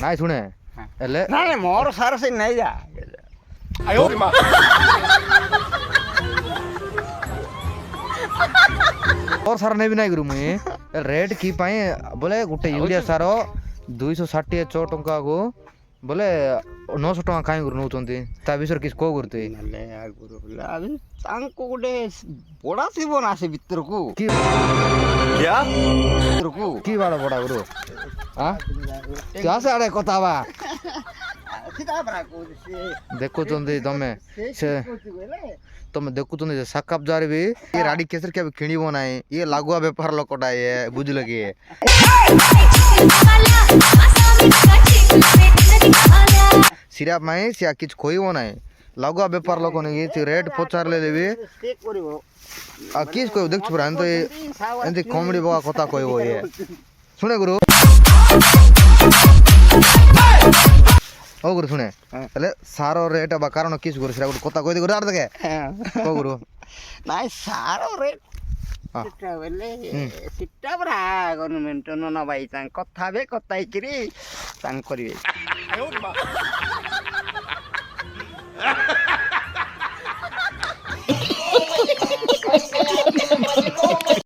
ନାଇଁ ଶୁଣେ ହେଲେ ନାଇଁ ମୋର ସାର ସେ ନେଇ ଯା তোর সার নেবি নাই গুরু মুই ରେଟ୍ କି ପାଇଁ ବୋଲେ ଗୋଟେ ୟୁରିଆ ସାର 260 ଟଙ୍କା କୁ ବୋଲେ 900 ଟଙ୍କା କାହିଁ ଗୁରୁ ନଉଛନ୍ତି ତା ବିଷୟରେ କିଛି କହୁ ଗୁରୁ ତୁଇ ନହେଲେ ଆଗରୁ ବୋଲେ ଆବେ ତାଙ୍କୁ ଗୋଟେ ବଡ଼ା ଥିବ ନା ସେ ଭିତରକୁ କି ଭିତରକୁ କି ବାଳ ବଡ଼ା ଗୁରୁ ତୁ ଆସେ ଆଡ଼େ କଥା ହବା ଦେଖୁଛନ୍ତି ତମେ ଦେଖୁଛନ୍ତି ଯେ ସାକାପ ଯାର ବି ଏ ରାଡି କେସରେ କେବେ କିଣିବ ନାହିଁ ଇଏ ଲାଗୁଆ ବେପାର ଲୋକଟା ଇଏ ବୁଝିଲ କି ସିରା ପାଇଁ ସିଏ କିଛି କହିବ ନାହିଁ ଲାଗୁଆ ବେପାର ଲୋକ ନେଇକି ରେଟ୍ ପଚାରିଲେ ବି ଆଉ କିଛି କହିବ ଦେଖୁଛୁ ପୁରା ଏମିତି କମେଡି ବଗା କଥା କହିବ ଇଏ ଶୁଣେ ଗୁରୁ ହଉ ଗୁରୁ ଶୁଣେ ହେଲେ ସାର ରେଟ୍ ବା କାରଣ କିଛି ଗୁରୁ ସେଟା ଗୋଟେ କଥା କହିଦେ ଗୁରୁ ଆର ଦେଖେ କହ ଗୁରୁ ନାଇଁ ସାର ରେଟ୍ ସେଟା ବେଲେ ସେଟା ପରା ଗଭର୍ଣ୍ଣମେଣ୍ଟ ନ ଭାଇ ତାଙ୍କ କଥା ହେବେ କଥା ହେଇକିରି ତାଙ୍କ କରିବେ